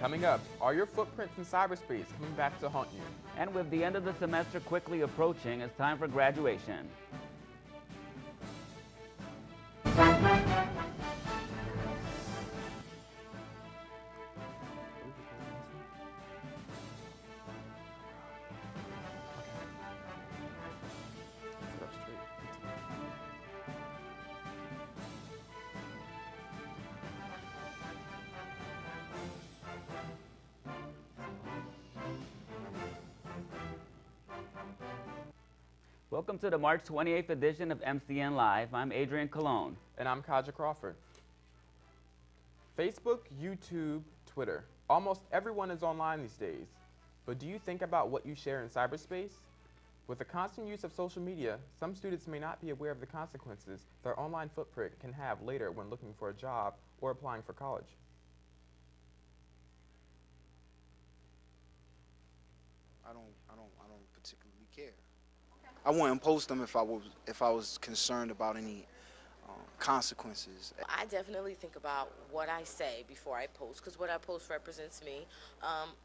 Coming up, are your footprints in cyberspace coming back to haunt you? And with the end of the semester quickly approaching, it's time for graduation. Welcome to the March 28th edition of MCN Live. I'm Adrian Colon. And I'm Kaja Crawford. Facebook, YouTube, Twitter. Almost everyone is online these days. But do you think about what you share in cyberspace? With the constant use of social media, some students may not be aware of the consequences their online footprint can have later when looking for a job or applying for college. I don't particularly care. I wouldn't post them if I was concerned about any consequences. I definitely think about what I say before I post, because what I post represents me.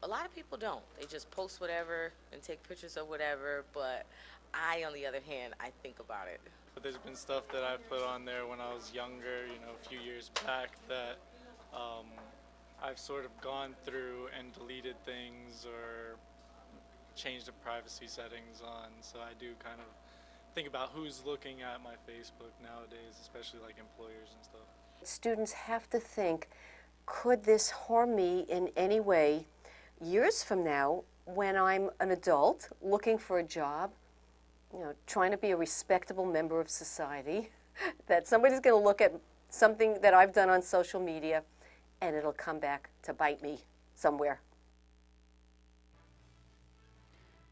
A lot of people don't. They just post whatever and take pictures of whatever, but I, on the other hand, I think about it. But there's been stuff that I put on there when I was younger, a few years back, that I've sort of gone through and deleted things or change the privacy settings on, so I do kind of think about who's looking at my Facebook nowadays, especially like employers and stuff. Students have to think, could this harm me in any way years from now when I'm an adult looking for a job, trying to be a respectable member of society, that somebody's going to look at something that I've done on social media and it'll come back to bite me somewhere.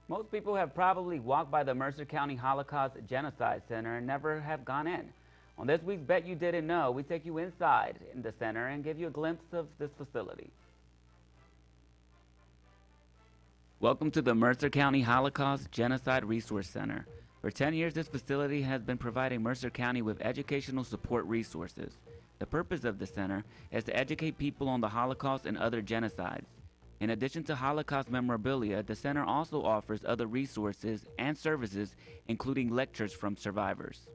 Most people have probably walked by the Mercer County Holocaust Genocide Center and never have gone in. On this week's Bet You Didn't Know, we take you inside in the center and give you a glimpse of this facility. Welcome to the Mercer County Holocaust Genocide Resource Center. For 10 years, this facility has been providing Mercer County with educational support resources. The purpose of the center is to educate people on the Holocaust and other genocides. In addition to Holocaust memorabilia, the center also offers other resources and services, including lectures from survivors.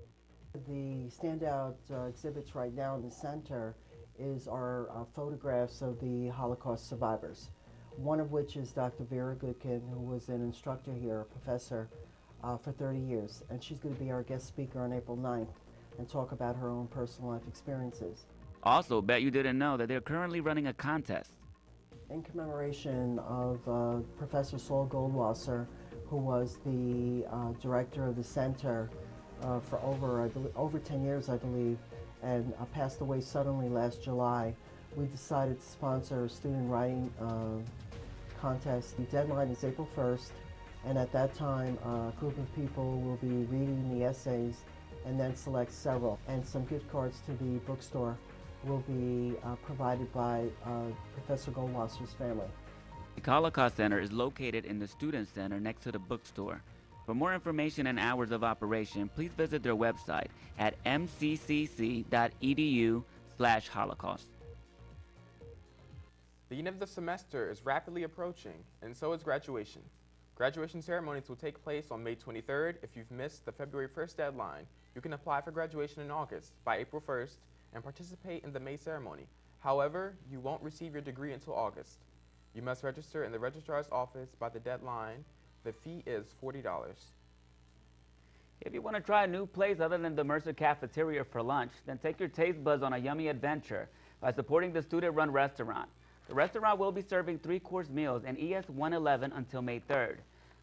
The standout exhibits right now in the center is our photographs of the Holocaust survivors, one of which is Dr. Vera Goodkin, who was an instructor here, a professor, for 30 years. And she's going to be our guest speaker on April 9th and talk about her own personal life experiences. Also, Bet You Didn't Know that they're currently running a contest. In commemoration of Professor Saul Goldwasser, who was the director of the center for over 10 years, I believe, and passed away suddenly last July, we decided to sponsor a student writing contest. The deadline is April 1st, and at that time, a group of people will be reading the essays and then select several. And some gift cards to the bookstore will be provided by Professor Goldwasser's family. The Holocaust Center is located in the Student Center next to the bookstore. For more information and hours of operation, please visit their website at mccc.edu/Holocaust. The end of the semester is rapidly approaching, and so is graduation. Graduation ceremonies will take place on May 23rd. If you've missed the February 1st deadline, you can apply for graduation in August by April 1st and participate in the May ceremony. However, you won't receive your degree until August. You must register in the registrar's office by the deadline. The fee is $40. If you want to try a new place other than the Mercer Cafeteria for lunch, then take your taste buds on a yummy adventure by supporting the student-run restaurant. The restaurant will be serving 3-course meals in ES 111 until May 3rd.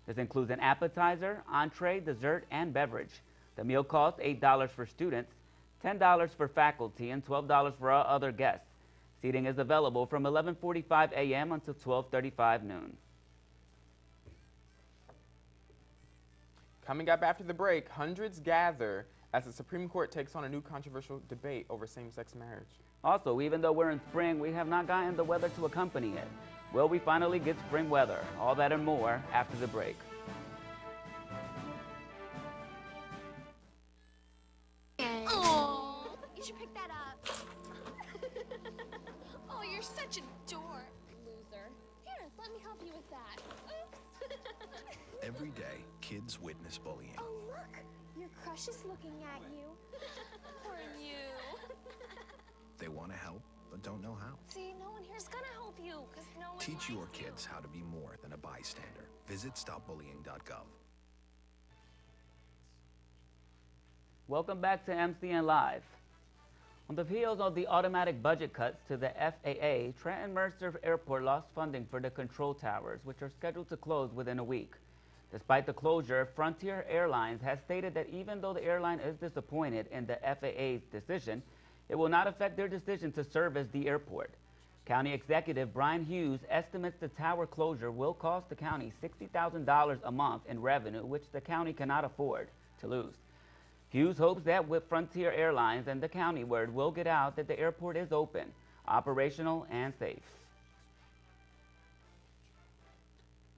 This includes an appetizer, entree, dessert, and beverage. The meal costs $8 for students, $10 for faculty, and $12 for all other guests. Seating is available from 11:45 a.m. until 12:35 noon. Coming up after the break, hundreds gather as the Supreme Court takes on a new controversial debate over same-sex marriage. Also, even though we're in spring, we have not gotten the weather to accompany it. Will we finally get spring weather? All that and more after the break. Oh, you should pick that up. Oh, you're such a dork, loser. Every day, kids witness bullying. Oh, look! Your crush is looking at you. Or you. They want to help, but don't know how. See, no one here's gonna help you, because no one Teach likes your you. kids how to be more than a bystander. Visit stopbullying.gov. Welcome back to MCN Live. On the heels of the automatic budget cuts to the FAA, Trenton Mercer Airport lost funding for the control towers, which are scheduled to close within a week. Despite the closure, Frontier Airlines has stated that even though the airline is disappointed in the FAA's decision, it will not affect their decision to service the airport. County Executive Brian Hughes estimates the tower closure will cost the county $60,000 a month in revenue, which the county cannot afford to lose. Hughes hopes that with Frontier Airlines and the county word will get out that the airport is open, operational, and safe.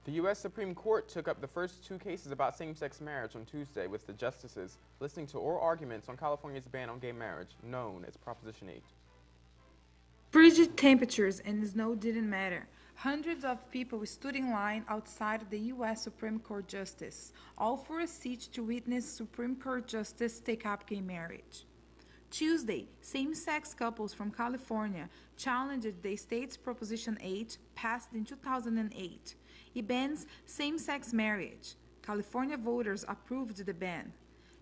The U.S. Supreme Court took up the first two cases about same-sex marriage on Tuesday, with the justices listening to oral arguments on California's ban on gay marriage, known as Proposition 8. Frigid temperatures and snow didn't matter. Hundreds of people stood in line outside the U.S. Supreme Court justice, all for a seat to witness Supreme Court justice take up gay marriage. Tuesday, same-sex couples from California challenged the state's Proposition 8, passed in 2008. It bans same-sex marriage. California voters approved the ban.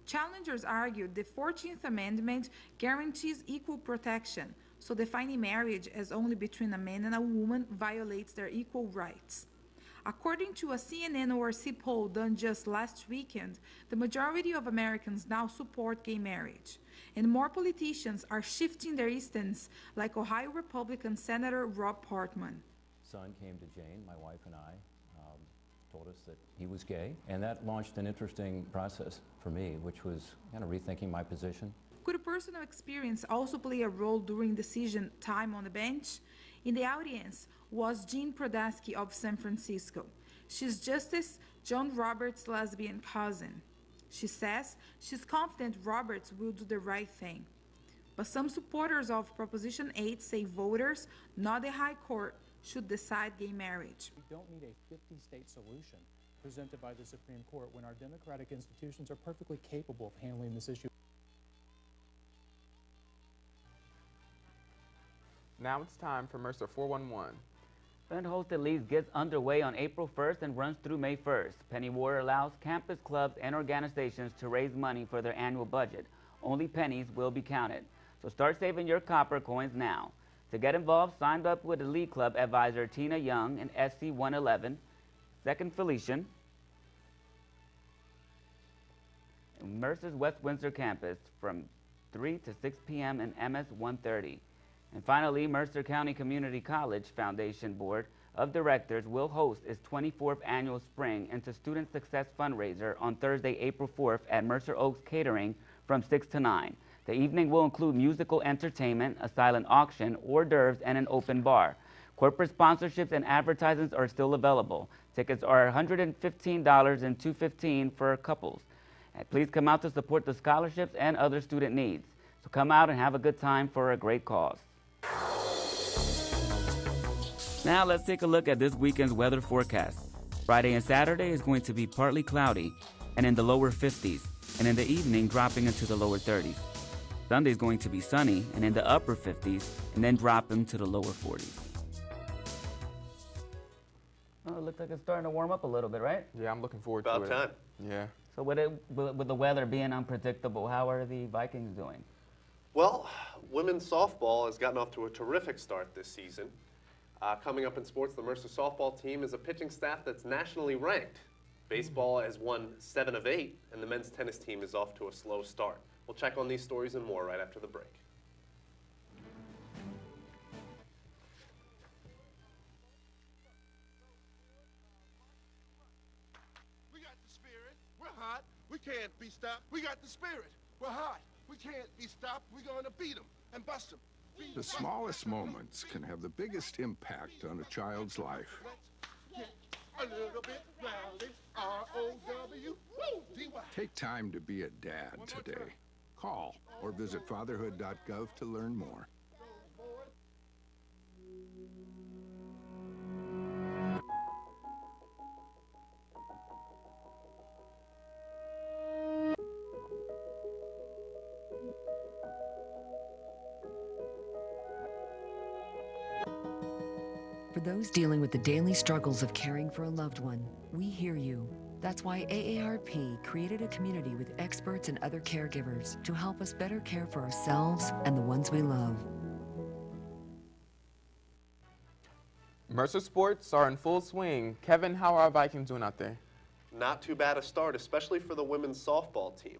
Challengers argued the 14th Amendment guarantees equal protection, so defining marriage as only between a man and a woman violates their equal rights. According to a CNN ORC poll done just last weekend, the majority of Americans now support gay marriage, and more politicians are shifting their stance, like Ohio Republican Senator Rob Portman. Son came to Jane, my wife and I, told us that he was gay, and that launched an interesting process for me, which was kind of rethinking my position. Could personal experience also play a role during decision time on the bench? In the audience was Jean Prodaski of San Francisco. She's Justice John Roberts' lesbian cousin. She says she's confident Roberts will do the right thing. But some supporters of Proposition 8 say voters, not the High Court, should decide gay marriage. We don't need a 50-state solution presented by the Supreme Court when our democratic institutions are perfectly capable of handling this issue. Now it's time for Mercer 411. Friend Hosted Leagues gets underway on April 1st and runs through May 1st. Penny War allows campus clubs and organizations to raise money for their annual budget. Only pennies will be counted. So start saving your copper coins now. To get involved, sign up with the League Club advisor Tina Young and SC 111, 2nd Felician, and Mercer's West Windsor campus from 3 to 6 p.m. and MS 130. And finally, Mercer County Community College Foundation Board of Directors will host its 24th annual Spring into Student Success fundraiser on Thursday, April 4th at Mercer Oaks Catering from 6 to 9. The evening will include musical entertainment, a silent auction, hors d'oeuvres, and an open bar. Corporate sponsorships and advertisements are still available. Tickets are $115 and $215 for couples. And please come out to support the scholarships and other student needs. So come out and have a good time for a great cause. Now let's take a look at this weekend's weather forecast. Friday and Saturday is going to be partly cloudy and in the lower 50s, and in the evening dropping into the lower 30s. Sunday is going to be sunny and in the upper 50s, and then drop into the lower 40s. Oh, it looks like it's starting to warm up a little bit, right? Yeah, I'm looking forward to it. About time. Yeah. So with the weather being unpredictable, how are the Vikings doing? Well, women's softball has gotten off to a terrific start this season. Coming up in sports, the Mercer softball team is a pitching staff that's nationally ranked. Baseball has won 7 of 8, and the men's tennis team is off to a slow start. We'll check on these stories and more right after the break. We got the spirit. We're hot. We can't be stopped. We got the spirit. We're hot. We can't be stopped. We're going to beat them and bust them. The smallest moments can have the biggest impact on a child's life. A little bit rowdy. R-O-W-D-Y. Take time to be a dad today. Call or visit fatherhood.gov to learn more. For those dealing with the daily struggles of caring for a loved one, we hear you. That's why AARP created a community with experts and other caregivers to help us better care for ourselves and the ones we love. Mercer sports are in full swing. Kevin, how are our Vikings doing out there? Not too bad a start, especially for the women's softball team.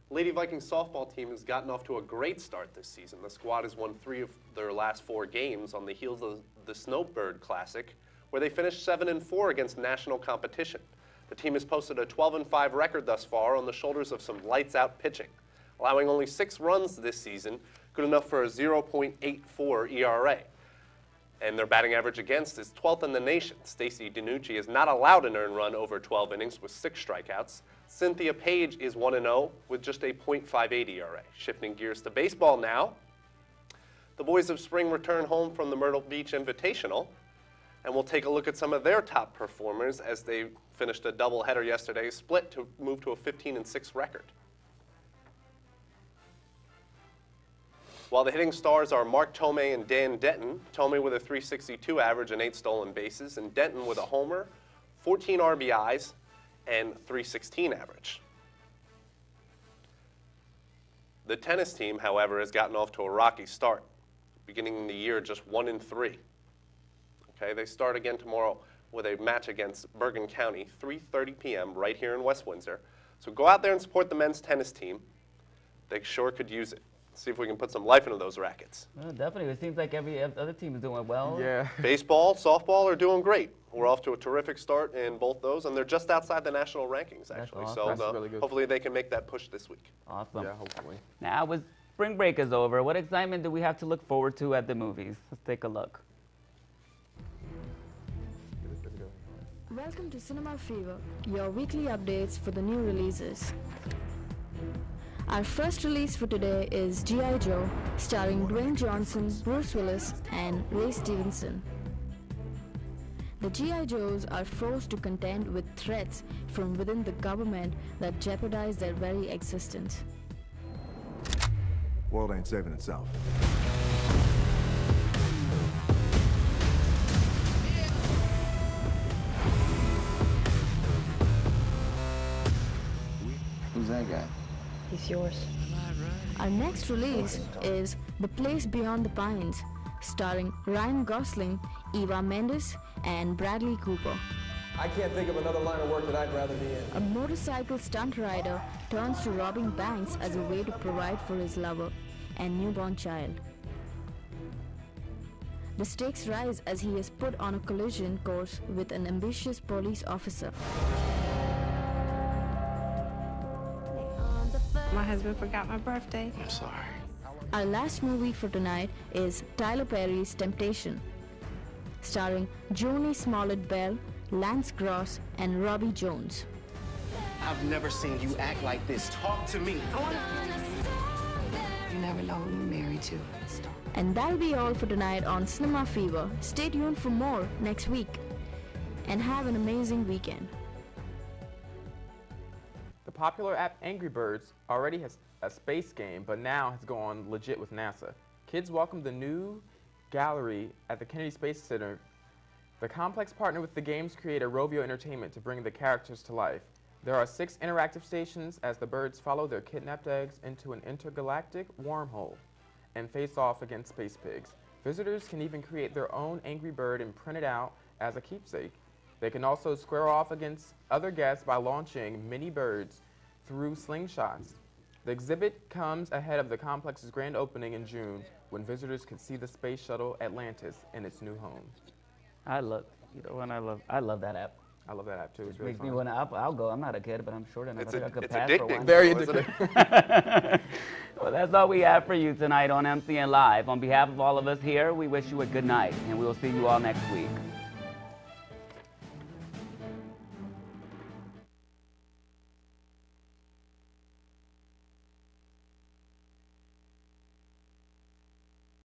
Lady Vikings softball team has gotten off to a great start this season. The squad has won 3 of their last 4 games on the heels of the Snowbird Classic, where they finished 7-4 against national competition. The team has posted a 12-5 record thus far on the shoulders of some lights-out pitching, allowing only 6 runs this season, good enough for a 0.84 ERA. And their batting average against is 12th in the nation. Stacey DiNucci is not allowed an earned run over 12 innings with 6 strikeouts. Cynthia Page is 1-0 with just a .58 ERA. Shifting gears to baseball now, the Boys of Spring return home from the Myrtle Beach Invitational, and we'll take a look at some of their top performers as they finished a doubleheader yesterday, split to move to a 15-6 record. While the hitting stars are Mark Tomei and Dan Denton, Tomei with a .362 average and 8 stolen bases, and Denton with a homer, 14 RBIs, and .316 average. The tennis team, however, has gotten off to a rocky start, beginning the year just 1-3. Okay, they start again tomorrow with a match against Bergen County, 3:30 p.m. right here in West Windsor. So go out there and support the men's tennis team. They sure could use it. See if we can put some life into those rackets. Definitely. It seems like every other team is doing well. Yeah. Baseball, softball are doing great. We're off to a terrific start in both those, and they're just outside the national rankings, actually. That's So awesome. That's really good. hopefully they can make that push this week. Awesome. Yeah, hopefully. Now, with spring break is over, what excitement do we have to look forward to at the movies? Let's take a look. Welcome to Cinema Fever, your weekly updates for the new releases. Our first release for today is G.I. Joe, starring Dwayne Johnson, Bruce Willis, and Ray Stevenson. The G.I. Joes are forced to contend with threats from within the government that jeopardize their very existence. World ain't saving itself. Who's that guy? He's yours. Our next release is The Place Beyond the Pines, starring Ryan Gosling, Eva Mendes, and Bradley Cooper. I can't think of another line of work that I'd rather be in. A motorcycle stunt rider turns to robbing banks as a way to provide for his lover and newborn child. The stakes rise as he is put on a collision course with an ambitious police officer. My husband forgot my birthday. I'm sorry. Our last movie for tonight is Tyler Perry's Temptation, starring Joni Smollett-Bell, Lance Gross, and Robbie Jones. I've never seen you act like this. Talk to me. You never know who you're married to. And that'll be all for tonight on Cinema Fever. Stay tuned for more next week. And have an amazing weekend. The popular app Angry Birds already has a space game, but now has gone legit with NASA. Kids welcome the new gallery at the Kennedy Space Center. The complex partnered with the games creator Rovio Entertainment to bring the characters to life. There are 6 interactive stations as the birds follow their kidnapped eggs into an intergalactic wormhole and face off against space pigs. Visitors can even create their own Angry Bird and print it out as a keepsake. They can also square off against other guests by launching mini birds through slingshots. The exhibit comes ahead of the complex's grand opening in June, when visitors can see the space shuttle Atlantis in its new home. I love that app. I love that app too. It's It really makes fun. me want to. I'll go. I'm not a kid, but I'm short enough. I could It's pass for addicting. one. Very though, isn't addicting. Well, that's all we have for you tonight on MCN Live. On behalf of all of us here, we wish you a good night, and we will see you all next week.